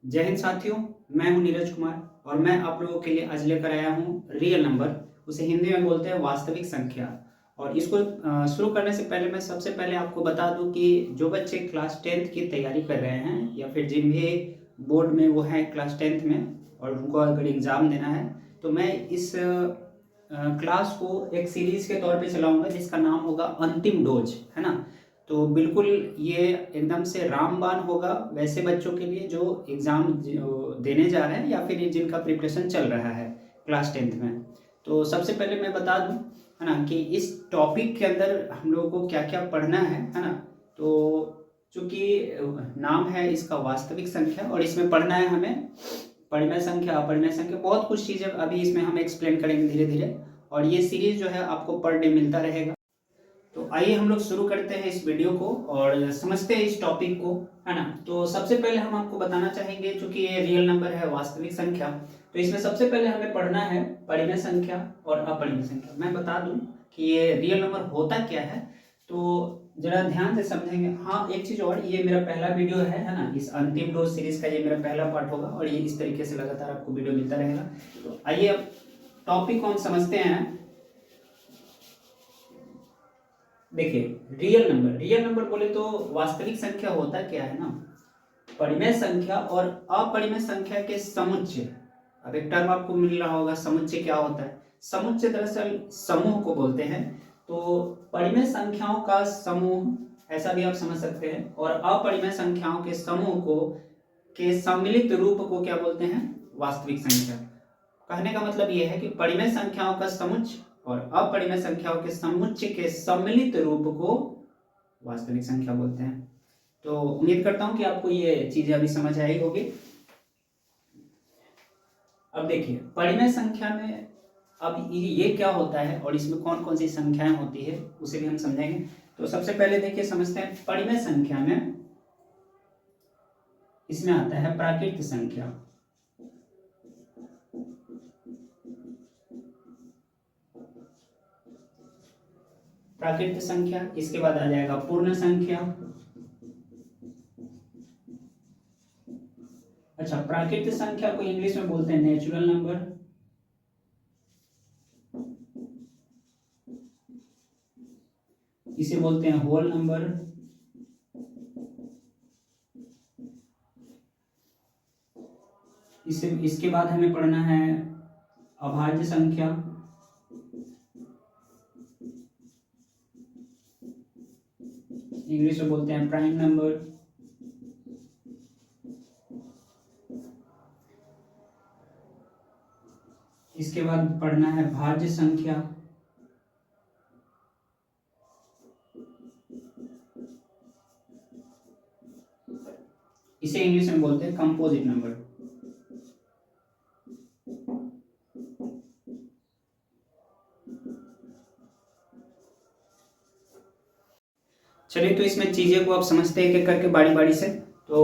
जय हिंद साथियों, मैं हूं नीरज कुमार और मैं आप लोगों के लिए आज लेकर आया हूं रियल नंबर। उसे हिंदी में बोलते हैं वास्तविक संख्या। और इसको शुरू करने से पहले मैं सबसे पहले आपको बता दूं कि जो बच्चे क्लास 10th की तैयारी कर रहे हैं या फिर जिन भी बोर्ड में वो हैं क्लास 10th में और उनको अगर एग्ज़ाम देना है, तो मैं इस क्लास को एक सीरीज़ के तौर पे चलाऊंगा जिसका नाम होगा अंतिम डोज, है ना। तो बिल्कुल ये एकदम से रामबाण होगा वैसे बच्चों के लिए जो एग्ज़ाम देने जा रहे हैं या फिर जिनका प्रिपरेशन चल रहा है क्लास 10th में। तो सबसे पहले मैं बता दूं, है ना, कि इस टॉपिक के अंदर हम लोगों को क्या क्या पढ़ना है ना। तो चूँकि नाम है इसका वास्तविक संख्या और इसमें पढ़ना है हमें परिमेय संख्या, अपरिमेय संख्या, बहुत कुछ चीज़ें अभी इसमें हम एक्सप्लेन करेंगे धीरे धीरे। और ये सीरीज़ जो है आपको पर डे मिलता रहेगा। तो आइए हम लोग शुरू करते हैं इस वीडियो को और समझते हैं इस टॉपिक को, है ना। तो सबसे पहले हम आपको बताना चाहेंगे, चूंकि ये रियल नंबर है वास्तविक संख्या, तो इसमें सबसे पहले हमें पढ़ना है परिमेय संख्या और अपरिमेय संख्या। मैं बता दूं कि ये रियल नंबर होता क्या है, तो जरा ध्यान से समझेंगे। हाँ, एक चीज़ और, ये मेरा पहला वीडियो है ना, इस अंतिम डोज सीरीज का ये मेरा पहला पार्ट होगा और ये इस तरीके से लगातार आपको वीडियो मिलता रहेगा। तो आइए अब टॉपिक को हम समझते हैं। देखिए, रियल नंबर बोले तो वास्तविक संख्या होता क्या है ना, परिमेय संख्या और अपरिमेय संख्या के समुच्चय। अब एक टर्म आपको मिल रहा होगा, समुच्चय क्या होता है। समुच्चय दरअसल समूह को बोलते हैं। तो परिमेय संख्याओं का समूह ऐसा भी आप समझ सकते हैं, और अपरिमेय संख्याओं के समूह को के सम्मिलित रूप को क्या बोलते हैं, वास्तविक संख्या। कहने का मतलब यह है कि परिमेय संख्याओं का समुच्चय और अपरिमेय संख्याओं के समुच्चय के सम्मिलित रूप को वास्तविक संख्या बोलते हैं। तो उम्मीद करता हूं कि आपको ये चीजें अभी समझ आई होगी। अब देखिए, परिमेय संख्या में अब ये क्या होता है और इसमें कौन कौन सी संख्याएं होती है उसे भी हम समझेंगे। तो सबसे पहले देखिए समझते हैं परिमेय संख्या में, इसमें आता है प्राकृत संख्या। प्राकृत संख्या, इसके बाद आ जाएगा पूर्ण संख्या। अच्छा, प्राकृत संख्या को इंग्लिश में बोलते हैं नेचुरल नंबर। इसे बोलते हैं होल नंबर। इसके बाद हमें पढ़ना है अभाज्य संख्या। इंग्लिश में बोलते हैं प्राइम नंबर। इसके बाद पढ़ना है भाज्य संख्या। इसे इंग्लिश में बोलते हैं कंपोजिट नंबर। चलिए, तो इसमें चीजें को आप समझते हैं कि करके बारी बारी से। तो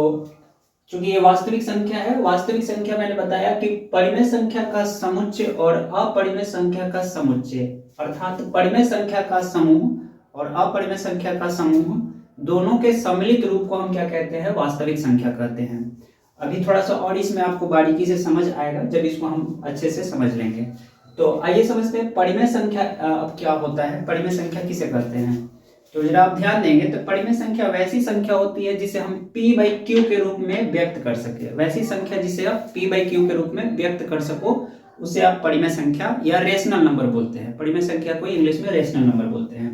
चूंकि ये वास्तविक संख्या है, वास्तविक संख्या मैंने बताया कि परिमेय संख्या का समुच्चय और अपरिमेय संख्या का समुच्चय, अर्थात परिमेय संख्या का समूह और अपरिमेय संख्या का समूह दोनों के सम्मिलित रूप को हम क्या कहते हैं, वास्तविक संख्या कहते हैं। अभी थोड़ा सा और इसमें आपको बारीकी से समझ आएगा जब इसको हम अच्छे से समझ लेंगे। तो आइए समझते हैं परिमेय संख्या अब क्या होता है, परिमेय संख्या किसे कहते हैं। तो जरा आप ध्यान देंगे तो परिमेय संख्या वैसी संख्या होती है जिसे हम p/q के रूप में व्यक्त कर सके। वैसी संख्या जिसे आप p/q के रूप में व्यक्त कर सको उसे आप परिमेय संख्या या रेशनल नंबर बोलते हैं। परिमेय संख्या को इंग्लिश में रेशनल नंबर बोलते हैं।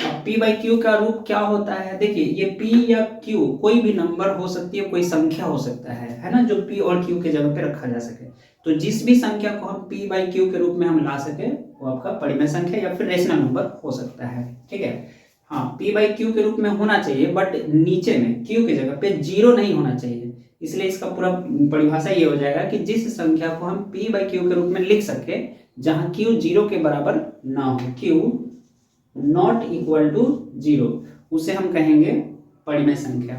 अब p/q का रूप क्या होता है, देखिए ये p या q कोई भी नंबर हो सकती है, कोई संख्या हो सकता है ना, जो p और q के जगह पे रखा जा सके। तो जिस भी संख्या को हम p/q के रूप में हम ला सके वो आपका परिमेय संख्या या फिर रेशनल नंबर हो सकता है। ठीक है, हाँ, p/q के रूप में होना चाहिए, बट नीचे में q की जगह पे 0 नहीं होना चाहिए। इसलिए इसका पूरा परिभाषा ये हो जाएगा कि जिस संख्या को हम p/q के रूप में लिख सके जहां q 0 के बराबर ना हो, q नॉट इक्वल टू 0, उसे हम कहेंगे परिमेय संख्या।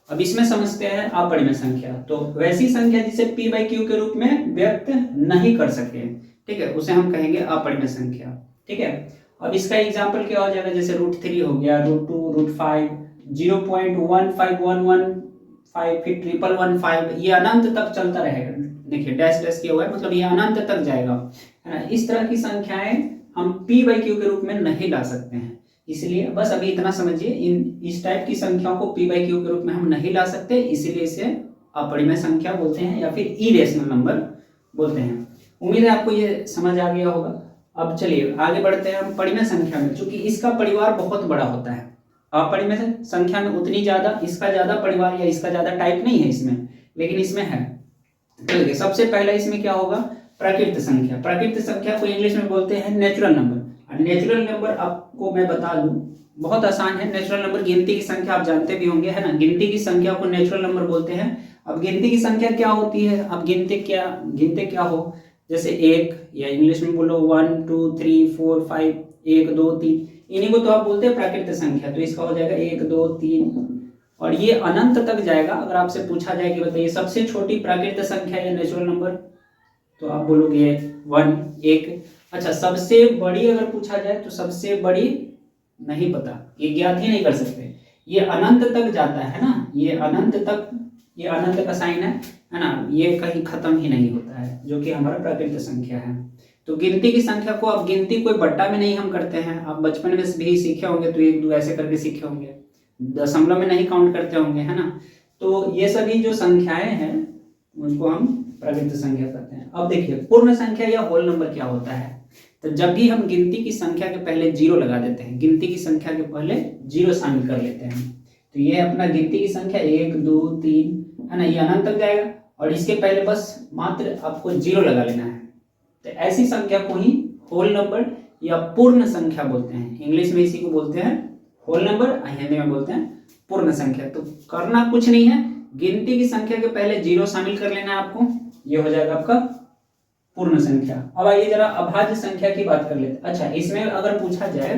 अब इसमें समझते हैं अपरिमेय संख्या। तो वैसी संख्या जिसे p/q के रूप में व्यक्त नहीं कर सके, ठीक है, उसे हम कहेंगे अपरिमेय संख्या। ठीक है, अब इसका एग्जाम्पल क्या हो जाएगा, जैसे √3 हो गया, √2, √5, 0.1511 5, फिर 1115, ये अनंत तक चलता रहेगा। देखिए डैश डैश किया हुआ है, मतलब ये अनंत तक जाएगा, है ना। इस तरह की संख्याएं हम p बाई क्यू के रूप में नहीं ला सकते हैं, इसलिए बस अभी इतना समझिए, इस टाइप की संख्याओं को p बाई क्यू के रूप में हम नहीं ला सकते, इसीलिए इसे अपरिमेय संख्या बोलते हैं या फिर इरेशनल नंबर बोलते हैं। उम्मीद है आपको ये समझ आ गया होगा। अब चलिए आगे बढ़ते हैं हम परिमेय संख्या में। चूंकि इसका परिवार बहुत बड़ा होता है, अपरिमेय संख्या में उतनी ज्यादा, इसका ज्यादा परिवार या इसका ज्यादा टाइप नहीं है इसमें, लेकिन इसमें है। चलिए सबसे पहला इसमें क्या होगा, प्राकृत संख्या। प्राकृत संख्या को इंग्लिश में बोलते हैं नेचुरल नंबर। नेचुरल नंबर आपको मैं बता दूं बहुत आसान है। नेचुरल नंबर गिनती की संख्या आप जानते भी होंगे, है ना। गिनती की संख्या को नेचुरल नंबर बोलते हैं। अब गिनती की संख्या क्या होती है, अब गिनते क्या हो, जैसे एक, या इंग्लिश में बोलो 1 2 3 4 5, 1 2 3, इन्हीं को तो आप बोलते हैं प्राकृत संख्या। तो इसका हो जाएगा 1 2 3, और ये अनंत तक जाएगा। अगर आपसे पूछा जाए कि बताइए सबसे छोटी प्राकृत संख्या या नेचुरल नंबर, तो आप बोलोगे 1 1। अच्छा, सबसे बड़ी अगर पूछा जाए तो सबसे बड़ी नहीं पता, ये ज्ञात ही नहीं कर सकते। ये अनंत तक जाता है ना, ये अनंत तक, ये अनंत का साइन है ना, ये कहीं खत्म ही नहीं होता है, जो कि हमारा प्राकृत संख्या है। तो गिनती की संख्या को, अब गिनती कोई बट्टा में नहीं हम करते हैं, आप बचपन में भी सीखे होंगे, तो 1 2 ऐसे करके सीखे होंगे, दशमलव में नहीं काउंट करते होंगे, है ना। तो ये सभी जो संख्याएं हैं उनको हम प्राकृत संख्या कहते हैं। अब देखिए पूर्ण संख्या या होल नंबर क्या होता है। तो जब भी हम गिनती की संख्या के पहले जीरो लगा देते हैं, गिनती की संख्या के पहले जीरो शामिल कर लेते हैं, तो ये अपना गिनती की संख्या 1 2 3, है ना, ये अनंत तक जाएगा, और इसके पहले बस मात्र आपको जीरो लगा लेना है। तो ऐसी संख्या को ही होल नंबर या पूर्ण संख्या बोलते हैं। इंग्लिश में इसी को बोलते हैं होल नंबर, हिंदी में बोलते हैं पूर्ण संख्या। तो करना कुछ नहीं है, गिनती की संख्या के पहले जीरो शामिल कर लेना है आपको, ये हो जाएगा आपका पूर्ण संख्या। अब आइए जरा अभाज्य संख्या की बात कर लेते हैं। अच्छा, इसमें अगर पूछा जाए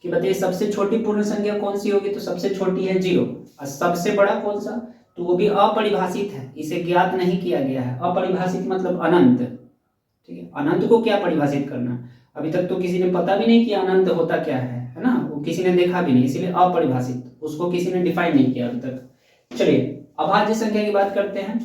कि बताइए सबसे छोटी पूर्ण संख्या कौन सी होगी, तो सबसे छोटी है 0, और सबसे बड़ा कौन सा, तो वो भी अपरिभाषित है, इसे ज्ञात नहीं किया गया है। अपरिभाषित मतलब अनंत, ठीक है। अनंत को क्या परिभाषित करना, अभी तक तो किसी ने पता भी नहीं किया अनंत होता क्या है ना, वो किसी ने देखा भी नहीं, इसीलिए अपरिभाषित, उसको किसी ने डिफाइन नहीं किया अभी तक। चलिए अभाज्य संख्या की बात करते हैं।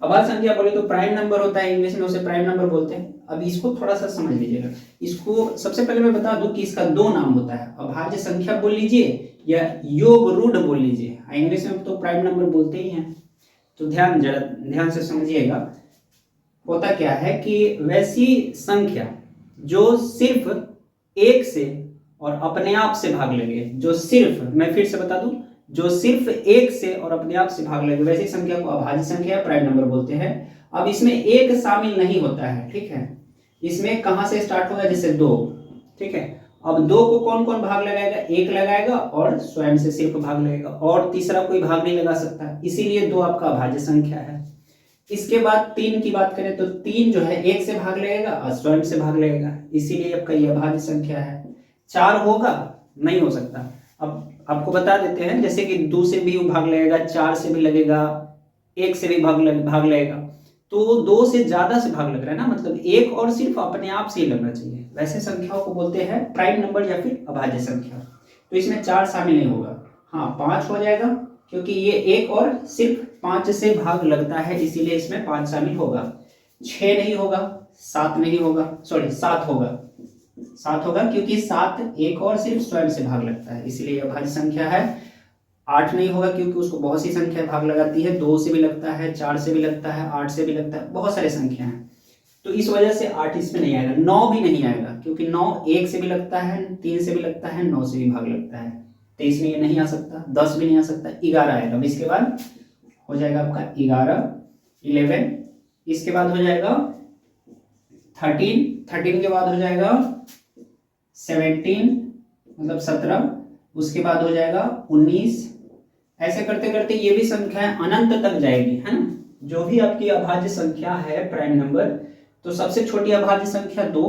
अभाज्य संख्या बोले तो प्राइम नंबर होता है, इंग्लिश में उसे प्राइम नंबर बोलते हैं। अब इसको थोड़ा सा समझ लीजिएगा। इसको सबसे पहले मैं बता दूं कि इसका दो नाम होता है, अभाज्य संख्या बोल लीजिए या योग रूढ़ बोल लीजिए, इंग्लिश में तो प्राइम नंबर बोलते ही हैं। तो ध्यान से समझिएगा, होता क्या है कि वैसी संख्या जो सिर्फ एक से और अपने आप से भाग लगे, जो सिर्फ, मैं फिर से बता दूं, जो सिर्फ एक से और अपने आप से भाग लगे, वैसी संख्या को अभाज्य संख्या या प्राइम नंबर बोलते हैं। अब इसमें एक शामिल नहीं होता है, ठीक है। इसमें कहां से स्टार्ट होगा, जैसे 2, ठीक है। अब 2 को कौन कौन भाग लगाएगा, 1 लगाएगा और स्वयं से सिर्फ भाग लगेगा, और तीसरा कोई भाग नहीं लगा सकता, इसीलिए 2 आपका अभाज्य संख्या है। इसके बाद 3 की बात करें तो 3 जो है 1 से भाग लगेगा और स्वयं से भाग लगेगा, इसीलिए आपका यह अभाज्य संख्या है। 4 होगा, नहीं हो सकता। अब आपको बता देते हैं, जैसे कि 2 से भी भाग लगेगा, 4 से भी लगेगा, 1 से भी भाग लगेगा, तो 2 से ज्यादा से भाग लग रहा है ना, मतलब 1 और सिर्फ अपने आप से ही लगना चाहिए, वैसे संख्याओं को बोलते हैं प्राइम नंबर या फिर अभाज्य संख्या। तो इसमें 4 शामिल नहीं होगा, हाँ 5 हो जाएगा, क्योंकि ये 1 और सिर्फ 5 से भाग लगता है, इसीलिए इसमें 5 शामिल होगा। 6 नहीं होगा, 7 नहीं होगा, सॉरी 7 होगा, 7 होगा, क्योंकि 7 1 और सिर्फ स्वयं से भाग लगता है, इसलिए यह अभाज्य संख्या है। 8 नहीं होगा, क्योंकि उसको बहुत सी संख्या भाग लगाती है, 2 से भी लगता है, 4 से भी लगता है, 8 से भी लगता है, बहुत सारे संख्या हैं, तो इस वजह से 8 इसमें नहीं आएगा। 9 भी नहीं आएगा, क्योंकि 9 1 से भी लगता है, 3 से भी लगता है, 9 से भी भाग लगता है, 23 में ये नहीं आ सकता, 10 भी नहीं आ सकता, 11 आएगा। अब इसके बाद हो जाएगा आपका 11 इसके बाद हो जाएगा 13 के बाद हो जाएगा 17 मतलब 17, उसके बाद हो जाएगा 19, ऐसे करते करते ये भी संख्या अनंत तक जाएगी, है ना। जो भी आपकी अभाज्य संख्या है प्राइम नंबर, तो सबसे छोटी अभाज्य संख्या 2,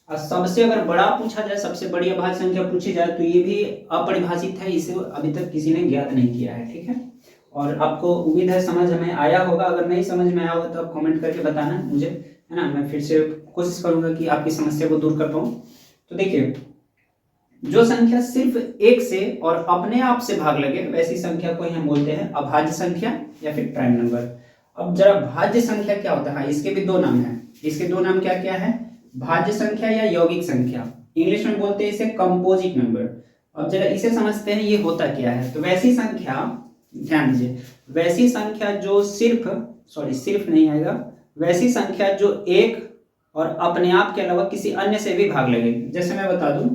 और सबसे अगर बड़ा पूछा जाए, सबसे बड़ी अभाज्य संख्या पूछी जाए, तो ये भी अपरिभाषित है, इसे अभी तक किसी ने ज्ञात नहीं किया है, ठीक है। और आपको उम्मीद है समझ में आया होगा, अगर नहीं समझ में आया होगा तो आप कमेंट करके बताना मुझे, है ना, मैं फिर से कोशिश करूंगा कि आपकी समस्या को दूर कर पाऊँ। तो देखिए जो संख्या सिर्फ एक से और अपने आप से भाग लगे वैसी संख्या को ही हम बोलते हैं अभाज्य संख्या या फिर प्राइम नंबर। अब जरा भाज्य संख्या क्या होता है, हाँ इसके भी दो नाम हैं। इसके दो नाम क्या क्या है, भाज्य संख्या या यौगिक संख्या। इंग्लिश में बोलते हैं इसे कंपोजिट नंबर। अब जरा इसे समझते हैं ये होता क्या है। तो वैसी संख्या, ध्यान दीजिए, वैसी संख्या जो सिर्फ नहीं आएगा, वैसी संख्या जो एक और अपने आप के अलावा किसी अन्य से भी भाग लगे। जैसे मैं बता दूं,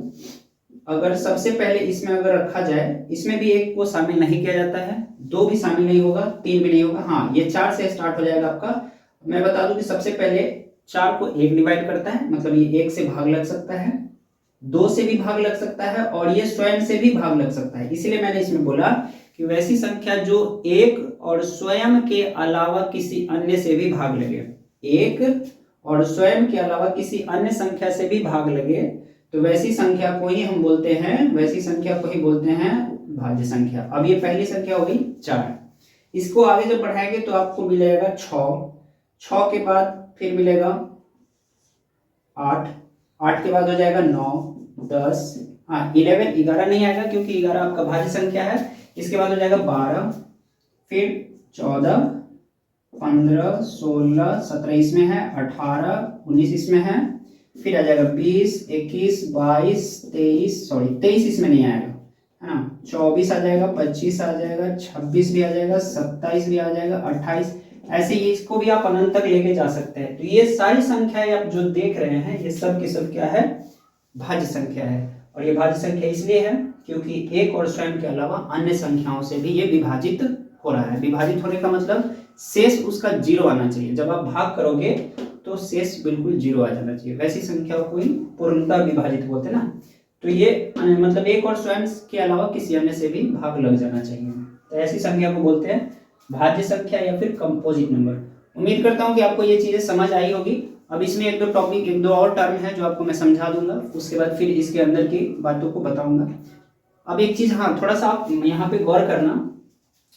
अगर सबसे पहले इसमें अगर रखा जाए, इसमें भी एक को शामिल नहीं किया जाता है, दो भी शामिल नहीं होगा, तीन भी नहीं होगा, हाँ ये चार से स्टार्ट हो जाएगा आपका। मैं बता दूं कि सबसे पहले चार को एक डिवाइड करता है, मतलब ये एक से भाग लग सकता है, दो से भी भाग लग सकता है और ये स्वयं से भी भाग लग सकता है। इसलिए मैंने इसमें बोला कि वैसी संख्या जो एक और स्वयं के अलावा किसी अन्य से भी भाग लगे, एक और स्वयं के अलावा किसी अन्य संख्या से भी भाग लगे, तो वैसी संख्या को ही हम बोलते हैं, वैसी संख्या को ही बोलते हैं भाज्य संख्या। अब ये पहली संख्या हो गई 4। इसको आगे जब बढ़ाएंगे तो आपको मिलेगा 6 के बाद फिर मिलेगा 8, 8 के बाद हो जाएगा 9, 10, हाँ 11, 11 नहीं आएगा क्योंकि 11 आपका भाज्य संख्या है। इसके बाद हो जाएगा 12, फिर 14, 15, 16, 17 इसमें है, 18, 19 इसमें है, फिर आ जाएगा 20, 21, 22, 23 इसमें नहीं आएगा, है ना, 24 आ जाएगा, 25 आ जाएगा, 26 भी आ जाएगा, 27 भी आ जाएगा, 28, ऐसे ही इसको भी आप अनंत तक लेके जा सकते हैं। तो ये सारी संख्याएं आप जो देख रहे हैं ये सब की सब क्या है, भाज्य संख्या है। और ये भाज्य संख्या इसलिए है क्योंकि एक और स्वयं के अलावा अन्य संख्याओं से भी ये विभाजित हो रहा है। विभाजित होने का मतलब शेष उसका 0 आना चाहिए। जब आप भाग करोगे तो शेष बिल्कुल 0 आ जाना चाहिए। वैसी संख्याओं को ही पूर्णतः विभाजित बोलते हैं ना। तो ये मतलब एक और स्वयं के अलावा किसी अन्य से भी भाग लग जाना चाहिए। तो ऐसी संख्या को बोलते हैं भाज्य संख्या या फिर कंपोजिट नंबर। उम्मीद करता हूँ कि आपको ये चीजें समझ आई होगी। अब इसमें एक दो और टर्म है जो आपको मैं समझा दूंगा, उसके बाद फिर इसके अंदर की बातों को बताऊंगा। अब एक चीज, हाँ थोड़ा सा आप यहाँ पे गौर करना,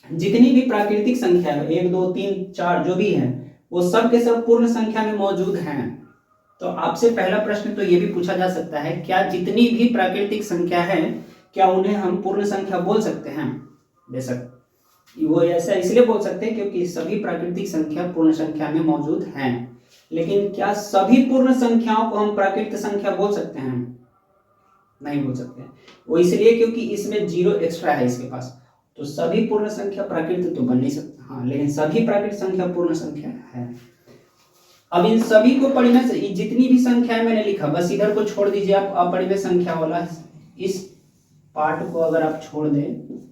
जितनी भी प्राकृतिक संख्या है 1, 2, 3, 4 जो भी है वो सब के सब पूर्ण संख्या में मौजूद हैं। तो आपसे पहला प्रश्न तो ये भी पूछा जा सकता है, क्या जितनी भी प्राकृतिक संख्या है क्या उन्हें हम पूर्ण संख्या बोल सकते हैं? बेशक वो ऐसा इसलिए बोल सकते हैं क्योंकि सभी प्राकृतिक संख्या पूर्ण संख्या में मौजूद हैं। लेकिन क्या सभी पूर्ण संख्याओं को हम प्राकृतिक संख्या बोल सकते हैं? नहीं बोल सकते। वो इसलिए क्योंकि इसमें 0 एक्स्ट्रा है इसके पास। तो सभी पूर्ण संख्या प्राकृतिक तो बन नहीं सकता, हाँ लेकिन सभी प्राकृतिक संख्या पूर्ण संख्या है। अब इन सभी को परिमेय से, जितनी भी संख्याएं मैंने लिखा बस इधर को छोड़ दीजिए आप, अपरिमेय संख्या वाला इस पार्ट को अगर आप छोड़ दें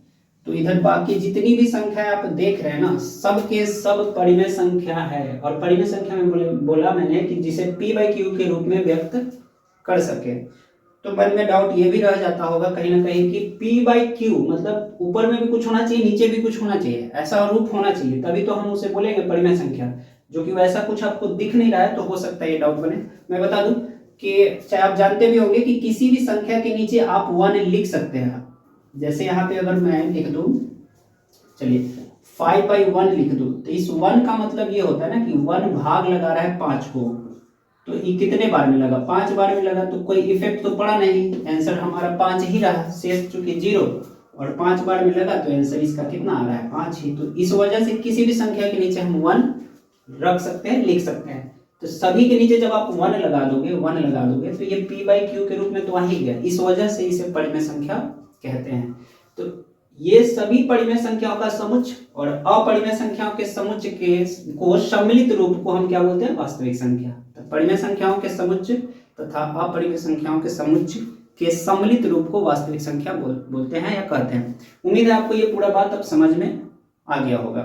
तो इधर बाकी जितनी भी संख्याएं आप देख रहे हैं ना सब के सब परिमेय संख्या है। और परिमेय संख्या में बोला मैंने कि जिसे p/q के रूप में व्यक्त कर सके। तो मन में डाउट ये भी रह जाता होगा कहीं ना कहीं कि p/q मतलब ऊपर में भी कुछ होना चाहिए, नीचे भी कुछ होना चाहिए, ऐसा रूप होना चाहिए, तभी तो हम उसे बोलेंगे परिमेय संख्या। जो कि वैसा कुछ आपको दिख नहीं रहा है तो हो सकता है ये डाउट बने। मैं बता दूं कि चाहे आप जानते भी होंगे कि किसी भी संख्या के नीचे आप 1 लिख सकते हैं। जैसे यहाँ पे अगर मैं लिख दूं, चलिए 5/1 लिख दूं, तो इस 1 का मतलब ये होता है ना कि 1 भाग लगा रहा है 5 को। तो ये कितने बार में लगा? 5 बार में लगा, तो कोई इफेक्ट तो पड़ा नहीं, आंसर हमारा 5 ही रहा, शेष चूंकि 0 और 5 बार में लगा तो आंसर इसका कितना आ रहा है? 5 ही। तो इस वजह से किसी भी संख्या के नीचे हम 1 रख सकते हैं, लिख सकते हैं। तो सभी के नीचे जब आप 1 लगा दोगे तो ये p/q के रूप में तो आ ही गया। इस वजह से इसे परिमेय संख्या कहते हैं। तो ये सभी परिमेय संख्याओं का समुच्चय और अपरिमेय संख्याओं के समुच्चय को सम्मिलित रूप को हम क्या बोलते हैं? वास्तविक संख्या। तो परिमेय संख्याओं के समुच्चय तथा अपरिमेय संख्याओं के समुच्चय के सम्मिलित रूप को वास्तविक संख्या बोलते हैं या कहते हैं। उम्मीद है आपको ये पूरा बात अब समझ में आ गया होगा।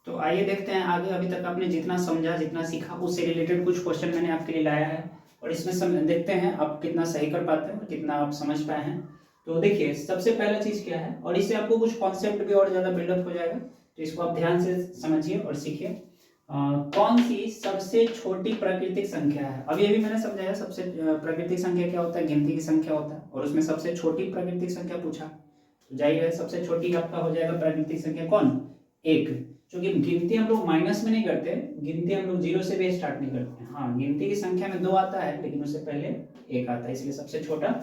तो आइए देखते हैं आगे। अभी तक आपने जितना समझा, जितना सीखा, उससे रिलेटेड कुछ क्वेश्चन मैंने आपके लिए लाया है और इसमें देखते हैं आप कितना सही कर पाते हैं और कितना आप समझ पाए हैं। तो देखिए सबसे पहला चीज क्या है, और इससे आपको कुछ कॉन्सेप्ट भी और ज्यादा बिल्डअप हो जाएगा, तो इसको आप ध्यान से समझिए और सीखिए। कौन सी सबसे छोटी प्राकृतिक संख्या है? अब ये भी मैंने समझाया, सबसे प्राकृतिक संख्या क्या होता है? गिनती की संख्या होता है, और उसमें सबसे छोटी प्राकृतिक संख्या पूछा, तो जाहिर है सबसे छोटी आपका हो जाएगा प्राकृतिक संख्या कौन? 1। क्योंकि गिनती हम लोग माइनस में नहीं करते, गिनती हम लोग 0 से भी स्टार्ट नहीं करते हैं। हाँ गिनती की संख्या में 2 आता है लेकिन उससे पहले 1 आता है, इसलिए सबसे छोटा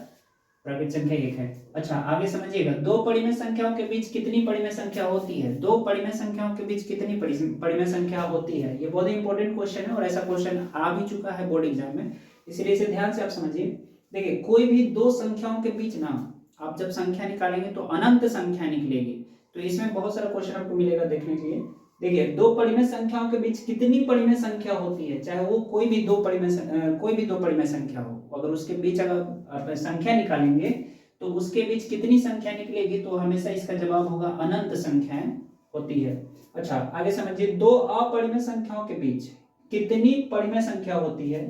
प्राकृत संख्या 1 है। अच्छा आगे समझिएगा, दो परिमेय संख्याओं के बीच कितनी परिमेय संख्या होती है? दो परिमेय संख्याओं के बीच कितनी परिमेय संख्या होती है? ये बहुत ही इंपॉर्टेंट क्वेश्चन है और ऐसा क्वेश्चन आ भी चुका है बोर्ड एग्जाम में, इसलिए इसे ध्यान से आप समझिए। देखिए कोई भी दो संख्याओं के बीच ना आप जब संख्या निकालेंगे तो अनंत संख्या निकलेगी। तो इसमें बहुत सारा क्वेश्चन आपको मिलेगा देखने के लिए। देखिए दो परिमेय संख्याओं के बीच कितनी परिमेय संख्या होती है, चाहे वो कोई भी दो परिमेय संख्या हो, अगर उसके बीच अगर आप संख्या निकालेंगे तो उसके बीच कितनी संख्या निकलेगी? तो हमेशा इसका जवाब होगा अनंत संख्याएं होती है। अच्छा आगे समझिए, दो अपरिमेय संख्याओं के बीच कितनी परिमेय संख्या होती है?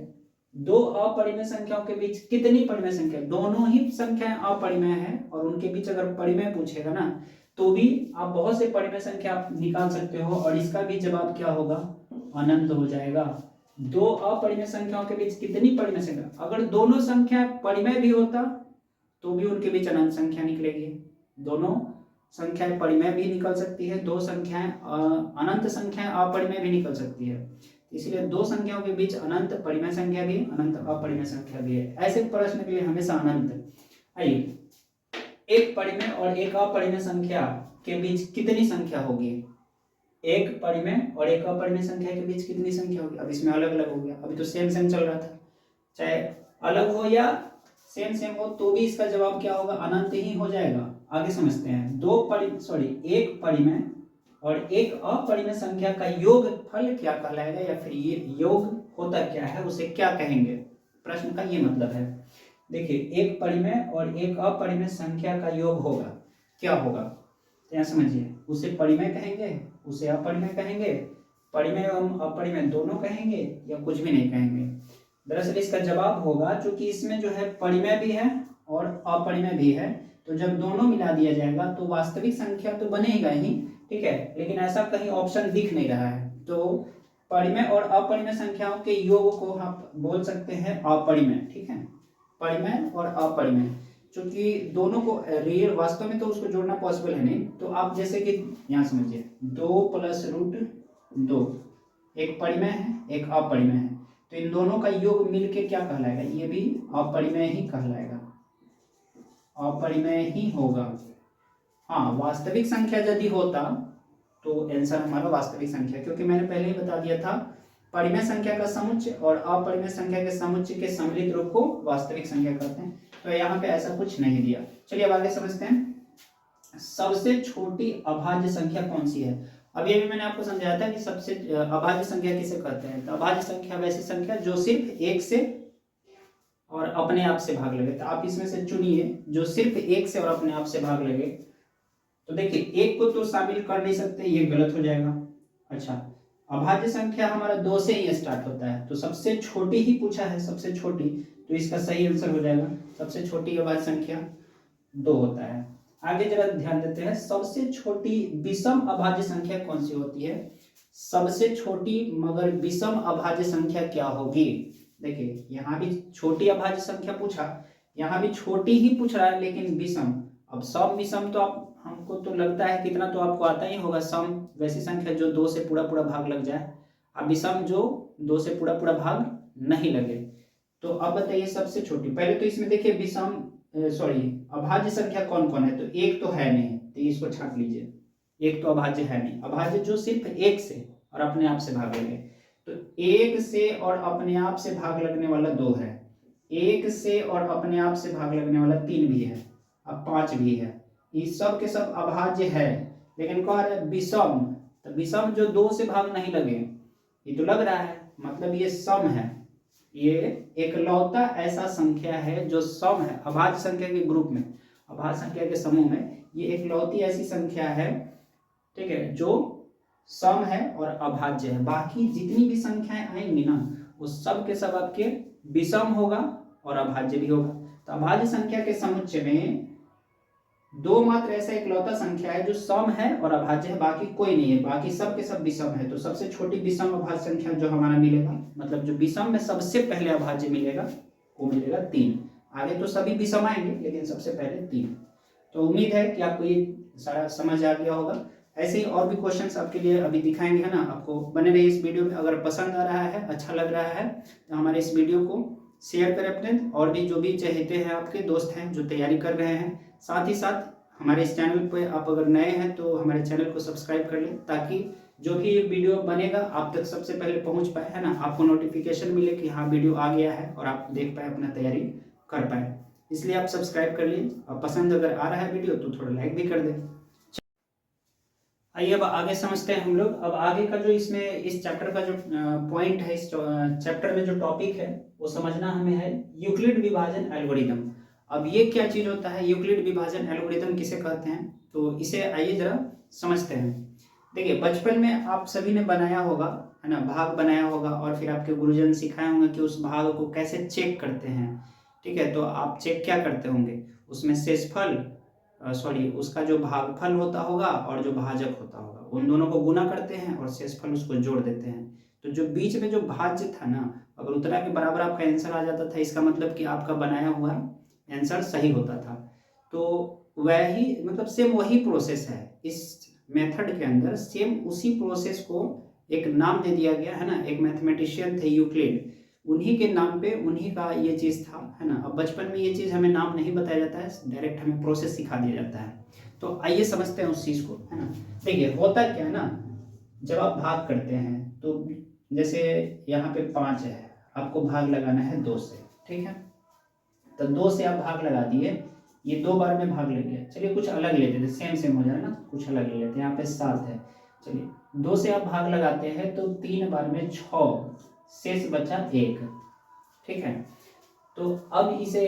दो अपरिमेय संख्याओं के बीच कितनी परिमेय संख्या? दोनों ही संख्याएं अपरिमेय है और उनके बीच अगर परिमेय पूछेगा ना तो भी आप बहुत से परिमेय संख्या निकाल सकते हो और इसका भी जवाब क्या होगा? अनंत हो जाएगा। दो अपरिमेय संख्याओं के बीच कितनी परिमेय संख्या? अगर दोनों संख्या परिमेय भी होता तो भी उनके बीच अनंत संख्या निकलेगी। दोनों संख्याएं परिमेय भी निकल सकती है, दो संख्याएं अनंत संख्याएं अपरिमेय भी निकल सकती है। इसलिए दो संख्याओं के बीच अनंत परिमेय संख्या भी, अनंत अपरिमेय संख्या भी है। ऐसे प्रश्न के लिए हमेशा अनंत। आइए, एक परिमेय और एक अपरिमेय संख्या के बीच कितनी संख्या होगी? एक परिमेय और एक अपरिमेय संख्या के बीच कितनी संख्या होगी? अब इसमें अलग अलग हो गया, अभी तो सेम सेम चल रहा था, चाहे अलग हो या सेम सेम हो तो भी इसका जवाब क्या होगा? अनंत ही हो जाएगा। आगे समझते हैं, एक परिमेय और एक अपरिमेय संख्या का योगफल क्या कहलाएगा, या फिर ये योग होता क्या है, उसे क्या कहेंगे? प्रश्न का ये मतलब है। देखिए एक परिमेय और एक अपरिमेय संख्या का योग होगा, क्या होगा? तो यहाँ समझिए, उसे परिमेय कहेंगे, उसे अपरिमेय कहेंगे, परिमेय एवं अपरिमेय दोनों कहेंगे, या कुछ भी नहीं कहेंगे? दरअसल इसका जवाब होगा, चूंकि इसमें जो है परिमेय भी है और अपरिमेय भी है, तो जब दोनों मिला दिया जाएगा तो वास्तविक संख्या तो बनेगा ही, ठीक है, लेकिन ऐसा कहीं ऑप्शन दिख नहीं रहा है। तो परिमेय और अपरिमेय संख्याओं के योग को आप बोल सकते हैं अपरिमेय, ठीक है, परिमेय और अपरिमेय। क्योंकि दोनों को रियल वास्तव में तो उसको जोड़ना पॉसिबल है नहीं, तो आप जैसे कि यहाँ समझिए 2 + √2 एक परिमेय है, एक अपरिमेय है, तो इन दोनों का योग मिलके क्या कहलाएगा? ये भी अपरिमेय ही कहलाएगा, अपरिमेय ही होगा। हाँ वास्तविक संख्या यदि होता तो आंसर हमारा वास्तविक संख्या, क्योंकि मैंने पहले ही बता दिया था परिमेय संख्या का समुच्चय और अपरिमेय संख्या के समुच्चय के सम्मिलित रूप को वास्तविक संख्या कहते हैं। तो यहाँ पे ऐसा कुछ नहीं दिया। चलिए अब आगे समझते हैं, सबसे छोटी अभाज्य संख्या कौन सी है? अभी अभी मैंने आपको समझाया था कि सबसे अभाज्य संख्या किसे कहते हैं। तो अभाज्य संख्या वैसी संख्या जो सिर्फ एक से और अपने आप से भाग लगे। तो आप इसमें से चुनिए जो सिर्फ एक से और अपने आप से भाग लगे। तो देखिए एक को तो शामिल कर नहीं सकते, ये गलत हो जाएगा। अच्छा अभाज्य संख्या हमारा 2 से ही स्टार्ट होता है, तो सबसे छोटी ही पूछा है, सबसे छोटी, तो इसका सही आंसर हो जाएगा सबसे छोटी अभाज्य संख्या 2 होता है। आगे जरा ध्यान देते हैं, सबसे छोटी विषम अभाज्य संख्या कौन सी होती है? सबसे छोटी मगर विषम अभाज्य संख्या क्या होगी? देखिए यहाँ भी छोटी अभाज्य संख्या पूछा, यहाँ भी छोटी ही पूछ रहा है लेकिन विषम। अब सम विषम तो आप हमको तो लगता है कितना तो आपको आता ही होगा। सम वैसी संख्या जो 2 से पूरा पूरा भाग लग जाए, अब विषम जो 2 से पूरा पूरा भाग नहीं लगे। तो अब बताइए सबसे छोटी, पहले तो इसमें देखिए विषम अभाज्य संख्या कौन कौन है? तो एक तो है नहीं, तो इसको छांट लीजिए, एक तो अभाज्य है नहीं। अभाज्य जो सिर्फ एक से और अपने आप से भाग लगे, तो एक से और अपने आप से भाग लगने वाला 2 है, एक से और अपने आप से भाग लगने वाला 3 भी है, अब 5 भी है। ये सब के सब अभाज्य है, लेकिन कह रहे विषम, तो विषम जो 2 से भाग नहीं लगे, ये तो लग रहा है मतलब ये सम है। ये एकलौता ऐसा संख्या है जो सम है अभाज्य संख्या के ग्रुप में, अभाज्य संख्या के समूह में ये एकलौती ऐसी संख्या है, ठीक है, जो सम है और अभाज्य है। बाकी जितनी भी संख्याएं आएंगी ना वो सब के सब आपके विषम होगा और अभाज्य भी होगा। तो अभाज्य संख्या के समुच्चय में 2 मात्र ऐसा एकलौता संख्या है जो सम है और अभाज्य है, बाकी कोई नहीं है, बाकी सब के सब विषम है। तो सबसे छोटी विषम अभाज्य संख्या जो हमारा मिलेगा, मतलब जो विषम में सबसे पहले अभाज्य मिलेगा वो मिलेगा 3। आगे तो सभी विषम आएंगे लेकिन सबसे पहले 3। तो उम्मीद है कि आपको ये सारा समझ आ गया होगा। ऐसे ही और भी क्वेश्चंस आपके लिए अभी दिखाएंगे, है ना। आपको बने रहिए इस वीडियो में। अगर पसंद आ रहा है, अच्छा लग रहा है तो हमारे इस वीडियो को शेयर करें अपने, और भी जो भी चहेते हैं आपके दोस्त हैं जो तैयारी कर रहे हैं। साथ ही साथ हमारे इस चैनल पे आप अगर नए हैं तो हमारे चैनल को सब्सक्राइब कर लें, ताकि जो भी वीडियो बनेगा आप तक सबसे पहले पहुंच पाए, है ना, आपको नोटिफिकेशन मिले कि हाँ वीडियो आ गया है और आप देख पाए, अपना तैयारी कर पाए। इसलिए आप सब्सक्राइब कर लीजिए, और पसंद अगर आ रहा है वीडियो तो थोड़ा लाइक भी कर दें। आइए अब आगे समझते हैं हम लोग। अब आगे का जो इसमें इस चैप्टर का जो पॉइंट है, इस चैप्टर में जो टॉपिक है वो समझना हमें है यूक्लिड विभाजन एल्गोरिदम। अब ये क्या चीज होता है, यूक्लिड विभाजन एल्गोरिदम किसे कहते हैं, तो इसे आइए जरा समझते हैं। देखिए, बचपन में आप सभी ने बनाया होगा, है ना, भाग बनाया होगा, और फिर आपके गुरुजन सिखाए होंगे कि उस भाग को कैसे चेक करते हैं। ठीक है, तो आप चेक क्या करते होंगे, उसमें शेषफल उसका जो भागफल होता होगा और जो भाजक होता होगा, उन दोनों को गुना करते हैं और शेषफल उसको जोड़ देते हैं। तो जो बीच में जो भाज्य था ना, अगर उतना के बराबर आपका आंसर आ जाता था, इसका मतलब कि आपका बनाया हुआ आंसर सही होता था। तो वही मतलब सेम वही प्रोसेस है इस मेथड के अंदर, सेम उसी प्रोसेस को एक नाम दे दिया गया, है ना। एक मैथमेटिशियन थे यूक्लिड, उन्हीं के नाम पे उन्हीं का ये चीज़ था, है ना। अब बचपन में ये चीज़ हमें नाम नहीं बताया जाता है, डायरेक्ट हमें प्रोसेस सिखा दिया जाता है। तो आइए समझते हैं उस चीज़ को, है ना। देखिए, होता क्या है ना, जब आप भाग करते हैं तो जैसे यहाँ पे 5 है, आपको भाग लगाना है 2 से, ठीक है। तो 2 से आप भाग लगा दिए, ये 2 बार में भाग ले लिया। चलिए कुछ अलग लेते थे, सेम सेम हो जाए ना, कुछ अलग ले लेते हैं। यहाँ पे 7 है, चलिए 2 से आप भाग लगाते हैं तो 3 बार में 6, शेष बचा 1, ठीक है। तो अब इसे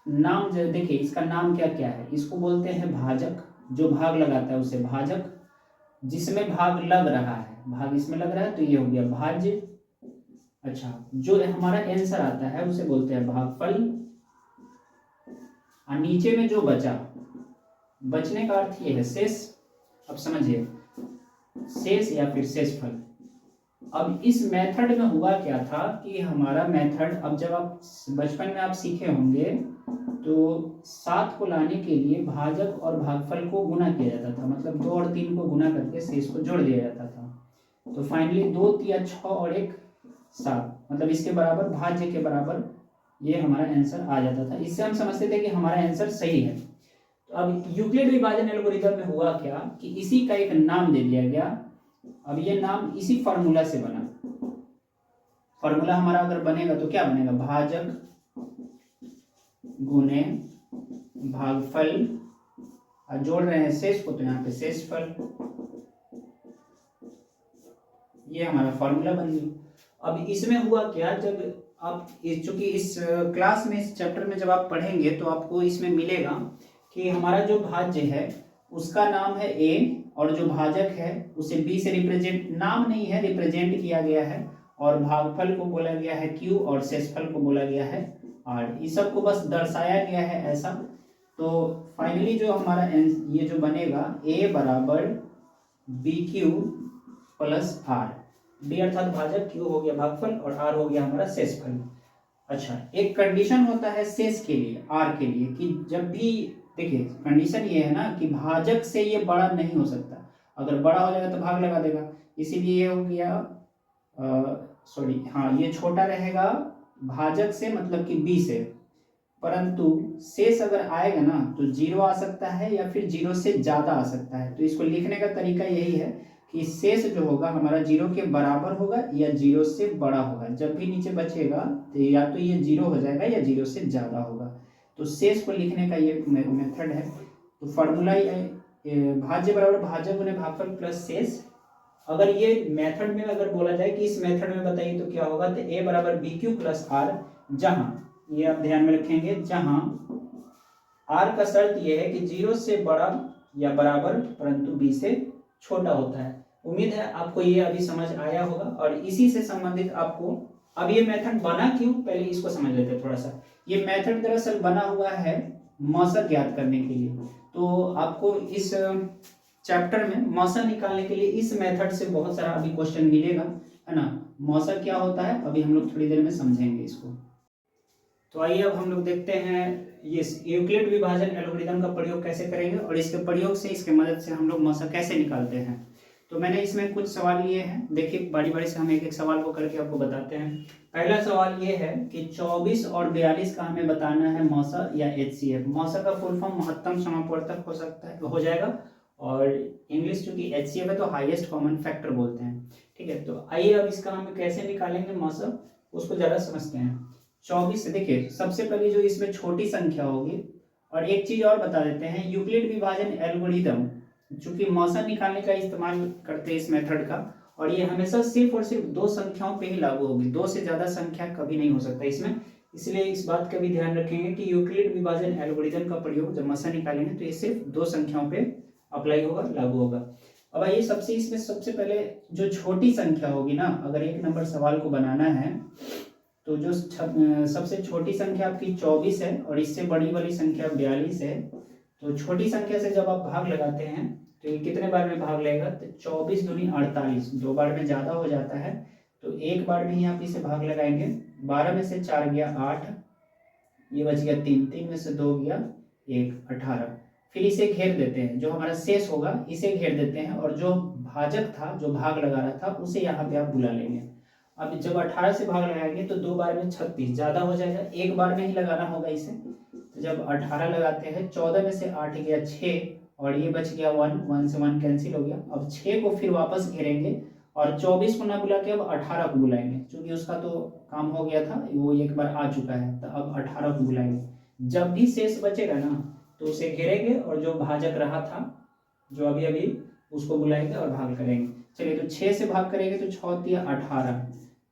नाम देखिए, इसका नाम क्या क्या है, इसको बोलते हैं भाजक। जो भाग लगाता है उसे भाजक, जिसमें भाग लग रहा है, भाग इसमें लग रहा है तो ये हो गया भाज्य। अच्छा, जो हमारा आंसर आता है उसे बोलते हैं भागफल। और नीचे में जो बचा, बचने का अर्थ ये है शेष। अब समझिए, शेष या फिर शेषफल। अब इस मेथड में हुआ क्या था कि हमारा मेथड, अब जब आप बचपन में आप सीखे होंगे तो 7 को लाने के लिए भाजक और भागफल को गुना किया जाता था, मतलब 2 और 3 को गुना करके शेष को जोड़ दिया जाता था। तो फाइनली 2 तिया 6 और 1 7, मतलब इसके बराबर, भाज्य के बराबर ये हमारा आंसर आ जाता था। इससे हम समझते थे कि हमारा आंसर सही है। तो अब यूक्लिड विभाजन एल्गोरिथम में हुआ क्या कि इसी का एक नाम दे दिया गया। अब ये नाम इसी फार्मूला से बना। फार्मूला हमारा अगर बनेगा तो क्या बनेगा, भाजक गुने भागफल, और जोड़ रहे हैं शेष को तो यहाँ पे शेषफल। ये हमारा फार्मूला बन गया। अब इसमें हुआ क्या, जब आप चूंकि इस क्लास में, इस चैप्टर में जब आप पढ़ेंगे तो आपको इसमें मिलेगा कि हमारा जो भाज्य है उसका नाम है A, और जो भाजक है उसे B से रिप्रेजेंट, नाम नहीं है, रिप्रेजेंट किया गया है, और भागफल को बोला गया है Q, और शेषफल को बोला गया है R। इस सब को बस दर्शाया गया है ऐसा। तो फाइनली जो हमारा ये जो बनेगा, A बराबर BQ प्लस R। B अर्थात भाजक, Q हो गया भागफल, और R हो गया हमारा शेषफल। अच्छा, एक कंडीशन होता है शेष के लिए, R के लिए, कि जब भी, देखिए कंडीशन ये है ना कि भाजक से ये बड़ा नहीं हो सकता। अगर बड़ा हो जाएगा तो भाग लगा देगा, इसीलिए ये हो गया, ये छोटा रहेगा भाजक से, मतलब कि B से। परंतु शेष अगर आएगा ना तो 0 आ सकता है या फिर 0 से ज्यादा आ सकता है। तो इसको लिखने का तरीका यही है कि शेष जो होगा हमारा 0 के बराबर होगा या 0 से बड़ा होगा। जब भी नीचे बचेगा तो या तो ये 0 हो जाएगा या 0 से ज्यादा होगा। तो शेष को लिखने का ये मेथड है। तो फॉर्मूला भाज्य बराबर भाजक गुने भागफल प्लस शेष। अगर ये मेथड में अगर बोला जाए कि इस मेथड में बताइए तो क्या होगा, तो A बराबर BQ प्लस R, जहां, ये आप ध्यान में रखेंगे, जहां R का शर्त ये है कि 0 से बड़ा या बराबर परंतु B से छोटा होता है। उम्मीद है आपको ये अभी समझ आया होगा। और इसी से संबंधित आपको, अब ये मेथड बना क्यों, पहले इसको समझ लेते हैं थोड़ा सा। ये मेथड दरअसल बना हुआ है मौसक ज्ञात करने के लिए। तो आपको इस चैप्टर में मौसक निकालने के लिए इस मेथड से बहुत सारा अभी क्वेश्चन मिलेगा, है ना। मौसक क्या होता है अभी हम लोग थोड़ी देर में समझेंगे इसको। तो आइए अब हम लोग देखते हैं ये यूक्लिड विभाजन एल्गोरिथम का प्रयोग कैसे करेंगे, और इसके प्रयोग से, इसके मदद से हम लोग मौसक कैसे निकालते हैं। तो मैंने इसमें कुछ सवाल लिए हैं, देखिए बारी बारी से हम एक एक सवाल को करके आपको बताते हैं। पहला सवाल ये है कि 24 और 42 का हमें बताना है मौसा या HCF। मौसा का फुल फॉर्म महत्तम समापवर्तक हो सकता है, हो जाएगा, और इंग्लिश चूंकि HCF है तो हाईएस्ट कॉमन फैक्टर बोलते हैं। ठीक है, तो आइए अब इसका हम कैसे निकालेंगे मौसा, उसको जरा समझते हैं। 24 से देखिए सबसे पहले जो इसमें छोटी संख्या होगी, और एक चीज और बता देते हैं, यूक्लिड विभाजन एल्गोरिदम चूंकि मौसा निकालने का इस्तेमाल करते हैं इस मेथड का, और ये हमेशा सिर्फ और सिर्फ दो संख्याओं पे ही लागू होगी, दो से ज्यादा संख्या कभी नहीं हो सकता इसमें। इसलिए इस बात का भी ध्यान रखेंगे कि यूक्लिड विभाजन एल्गोरिदम का प्रयोग जब मौसा निकालेंगे तो ये सिर्फ दो संख्याओं पे अप्लाई होगा, लागू होगा। अब आइए सबसे इसमें सबसे पहले जो छोटी संख्या होगी ना, अगर एक नंबर सवाल को बनाना है तो जो सबसे छोटी संख्या आपकी 24 है और इससे बड़ी वाली संख्या 42 है। तो छोटी संख्या से जब आप भाग लगाते हैं तो ये कितने बार में भाग लेगा, तो 24 दूनी 48, दो बार में ज्यादा हो जाता है, तो एक बार में ही आप इसे भाग लगाएंगे। 12 में से 4 गया 8, ये बच गया 3, 3 में से 2 गया 1, 18। फिर इसे घेर देते हैं, जो हमारा शेष होगा इसे घेर देते हैं, और जो भाजक था, जो भाग लगा रहा था, उसे यहाँ पे आप बुला लेंगे। अब जब 18 से भाग लगाएंगे तो दो बार में 36, ज्यादा हो जाएगा, एक बार में ही लगाना होगा इसे। तो जब 18 लगाते हैं, 14 में से 8 गया 6, और ये बच गया 1, 1 से 1 कैंसिल हो गया। अब 6 को फिर वापस घेरेंगे, और 24 को ना बुला के अब 18 को बुलाएंगे, क्योंकि उसका तो काम हो गया था, वो एक बार आ चुका है, तो अब 18 को बुलाएंगे। जब भी शेष बचेगा ना तो उसे घेरेंगे, और जो भाजक रहा था जो अभी अभी, उसको बुलाएंगे और भाग करेंगे। चलिए, तो 6 से भाग करेंगे तो 6 दिया 18,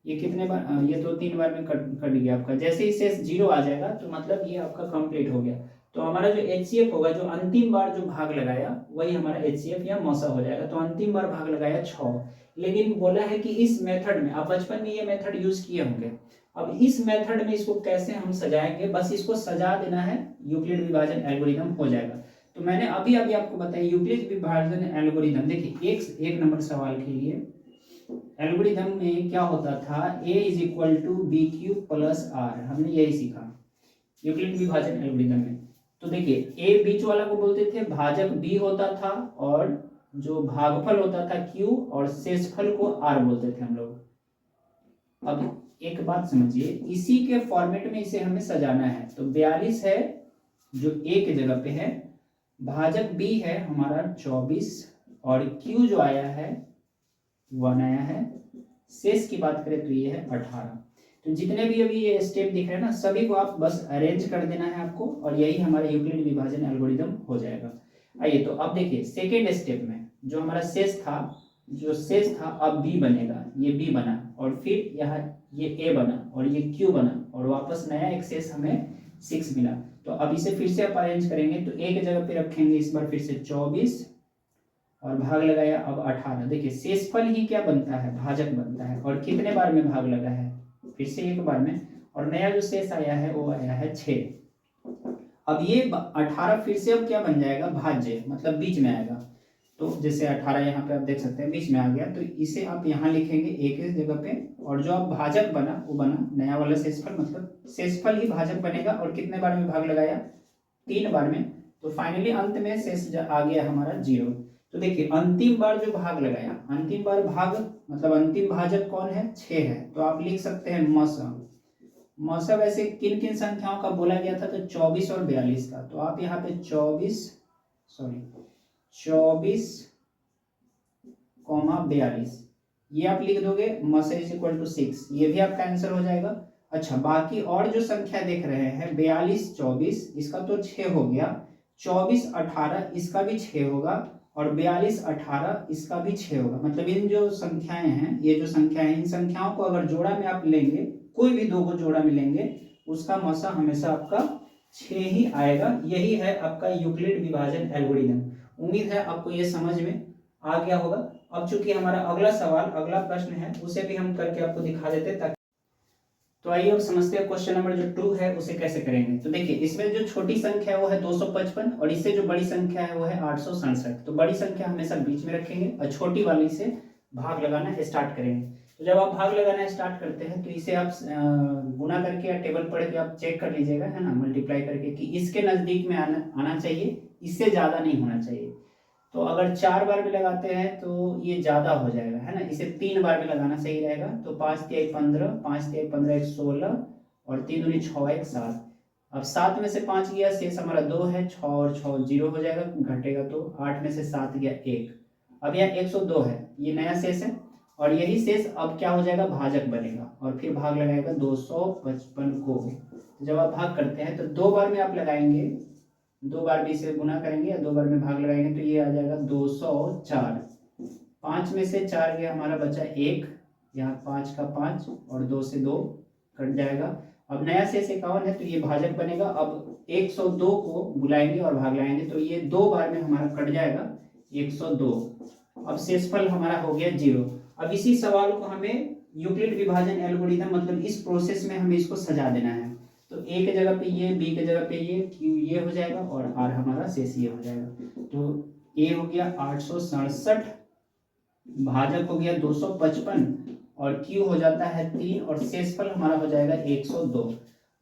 ये कितने बार, ये तो 3 बार में कट गया आपका। जैसे ही शेष 0 आ जाएगा तो मतलब ये आपका कंप्लीट हो गया। तो हमारा जो HCF होगा, जो अंतिम बार जो भाग लगाया वही हमारा HCF या मौसा हो जाएगा। तो अंतिम बार भाग लगाया 6, लेकिन बोला है कि इस मेथड में, आप बचपन में ये मेथड यूज किए होंगे, अब इस मेथड में इसको कैसे हम सजाएंगे, बस इसको सजा देना है, यूक्लिड विभाजन एल्गोरिदम हो जाएगा। तो मैंने अभी अभी आपको बताया यूक्लिड विभाजन एल्गोरिदम। देखिए एक नंबर सवाल के लिए एल्गोरिथम में क्या होता था, a is equal to B cube plus R, हमने यही सीखा यूक्लिड विभाजन एल्गोरिथम में। तो देखिए a बीच वाला को बोलते थे भाजक b होता था, और जो भागफल होता था q, और शेषफल को r बोलते थे हम लोग। अब एक बात समझिए, इसी के फॉर्मेट में इसे हमें सजाना है। तो 42 है जो a के जगह पे है, भाजक b है हमारा 24, और q जो आया है 1 आया है, शेष की बात करें तो ये है 18। तो जितने भी अभी ये स्टेप दिख रहे हैं ना, सभी को आप बस अरेंज कर देना है आपको, और यही हमारा यूक्लिड विभाजन एल्गोरिदम हो जाएगा। आइए, तो अब देखिए सेकेंड स्टेप में जो हमारा शेष था, अब b बनेगा, ये b बना, और फिर यहाँ ये a बना, और ये q बना, और वापस नया एक शेष हमें 6 मिला। तो अब इसे फिर से आप अरेंज करेंगे, तो a के जगह पे रखेंगे इस बार फिर से 24, और भाग लगाया अब 18। देखिए शेषफल ही क्या बनता है, भाजक बनता है, और कितने बार में भाग लगा है, फिर से एक बार में, और नया जो शेष आया है वो आया है 6। अब ये 18 फिर से अब क्या बन जाएगा, भाज्य, मतलब बीच में आएगा। तो जैसे 18 यहाँ पे आप देख सकते हैं बीच में आ गया, तो इसे आप यहाँ लिखेंगे एक ही जगह पे, और जो अब भाजक बना वो बना नया वाला शेषफल, मतलब शेषफल ही भाजक बनेगा। और कितने बार में भाग लगाया, 3 बार में। तो फाइनली अंत में शेष आ गया हमारा 0। तो देखिए अंतिम बार जो भाग लगाया, अंतिम बार भाग मतलब अंतिम भाजक कौन है, 6 है। तो आप लिख सकते हैं मौसा वैसे किन किन संख्याओं का बोला गया था, तो 24 और 42 का। तो आप यहाँ पे 24 कॉमा 42 ये आप लिख दोगे, मौसा इज इक्वल टू 6, ये भी आपका आंसर हो जाएगा। अच्छा, बाकी और जो संख्या देख रहे हैं 42 24, इसका तो 6 हो गया, 24 18 इसका भी 6 होगा, और 42 18 इसका भी 6 होगा। मतलब इन जो संख्याएं हैं, ये जो संख्याएं हैं, इन संख्याओं को अगर जोड़ा में आप लेंगे, कोई भी दो को जोड़ा में लेंगे, उसका मौसा हमेशा आपका 6 ही आएगा। यही है आपका यूक्लिड विभाजन एल्गोरिथम। उम्मीद है आपको ये समझ में आ गया होगा। अब चूंकि हमारा अगला सवाल, अगला प्रश्न है, उसे भी हम करके आपको दिखा देते ताकि, तो आइए अब समझते हैं क्वेश्चन नंबर जो 2 है उसे कैसे करेंगे। तो देखिए इसमें जो छोटी संख्या है वो है 255, और इससे जो बड़ी संख्या है वो है 867। तो बड़ी संख्या हमेशा बीच में रखेंगे, और छोटी वाली से भाग लगाना स्टार्ट करेंगे। तो जब आप भाग लगाना स्टार्ट करते हैं तो इसे आप गुना करके या टेबल पढ़ के आप चेक कर लीजिएगा, है ना, मल्टीप्लाई करके, कि इसके नजदीक में आना चाहिए, इससे ज्यादा नहीं होना चाहिए। तो अगर 4 बार भी लगाते हैं तो ये ज़्यादा हो जाएगा, है ना। इसे 3 बार में लगाना सही रहेगा। तो 5 तिहाई 15, 5 तिहाई 15 एक 16 और 3 दूनी 6 एक 7। अब 7 में से 5 गया, शेष हमारा 2 है, 6 और 6 0 हो जाएगा, घटेगा तो 8 में से 7 गया 1। अब यहाँ 102 है, ये नया शेष है और यही शेष अब क्या हो जाएगा, भाजक बनेगा और फिर भाग लगाएगा 255 को। तो जब आप भाग करते हैं तो 2 बार में आप लगाएंगे, 2 बार भी इसे गुना करेंगे या 2 बार में भाग लगाएंगे तो ये आ जाएगा 204। 5 में से 4 गया, हमारा बचा 1, यहाँ 5 का 5 और 2 से 2 कट जाएगा। अब नया शेष 51 है तो ये भाजक बनेगा। अब 102 को बुलाएंगे और भाग लगाएंगे तो ये 2 बार में हमारा कट जाएगा 102। अब शेषफल हमारा हो गया 0। अब इसी सवाल को हमें यूक्लिड विभाजन एल्गोरिथम मतलब इस प्रोसेस में हमें इसको सजा देना है। तो ए के जगह पे ये, बी के जगह पे ये, क्यू ये हो जाएगा और आर हमारा शेष ये हो जाएगा। तो ए हो गया 867, भाजक हो गया 255 और क्यू हो जाता है 3 और शेषफल हमारा हो जाएगा 102।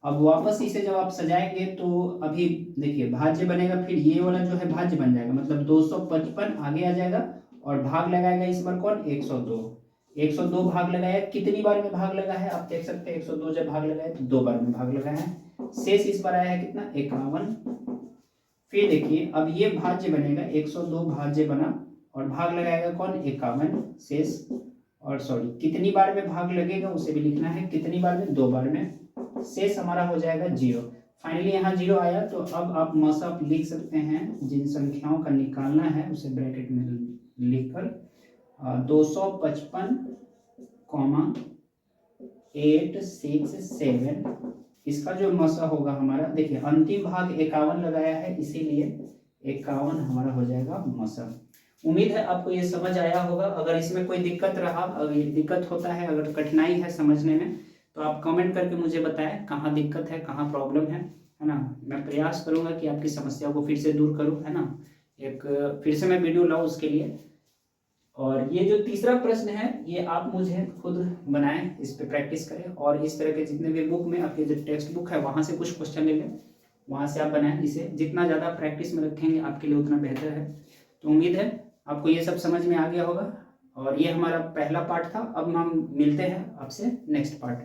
अब वापस इसे जब आप सजाएंगे तो अभी देखिए भाज्य बनेगा, फिर ये वाला जो है भाज्य बन जाएगा, मतलब 255 आगे आ जाएगा और भाग लगाएगा इस बार कौन, 102। 102 भाग लगाया, कितनी बार में भाग लगा है आप देख सकते हैं। 102 जब भाग लगाया तो 2 बार में भाग लगाया है। शेष इस बार आया है कितना, 51। फिर देखिए अब ये भाज्य बनेगा, 102 भाज्य बना और भाग लगाएगा कौन, 51 शेष। और सॉरी कितनी बार में भाग लगेगा उसे भी लिखना है, कितनी बार में, 2 बार में। शेष हमारा हो जाएगा 0। फाइनली यहाँ 0 आया। तो अब आप मसा आप लिख सकते हैं, जिन संख्याओं का निकालना है उसे ब्रैकेट में लिखकर 255, 867 इसका जो मसा होगा हमारा, देखिए अंतिम भाग 51 लगाया है इसीलिए 51 हमारा हो जाएगा मसा। उम्मीद है आपको ये समझ आया होगा। अगर इसमें कोई दिक्कत रहा, अगर दिक्कत होता है, अगर कठिनाई है समझने में, तो आप कमेंट करके मुझे बताएं कहाँ दिक्कत है, कहाँ प्रॉब्लम है ना। मैं प्रयास करूँगा कि आपकी समस्या को फिर से दूर करूँ, है ना। एक फिर से मैं वीडियो लाऊँ उसके लिए। और ये जो तीसरा प्रश्न है ये आप मुझे खुद बनाएं, इस पे प्रैक्टिस करें और इस तरह के जितने भी बुक में आपके जो टेक्स्ट बुक है वहाँ से कुछ क्वेश्चन ले लें, वहाँ से आप बनाएं। इसे जितना ज़्यादा प्रैक्टिस में रखेंगे आपके लिए उतना बेहतर है। तो उम्मीद है आपको ये सब समझ में आ गया होगा और ये हमारा पहला पार्ट था। अब हम मिलते हैं आपसे नेक्स्ट पार्ट में।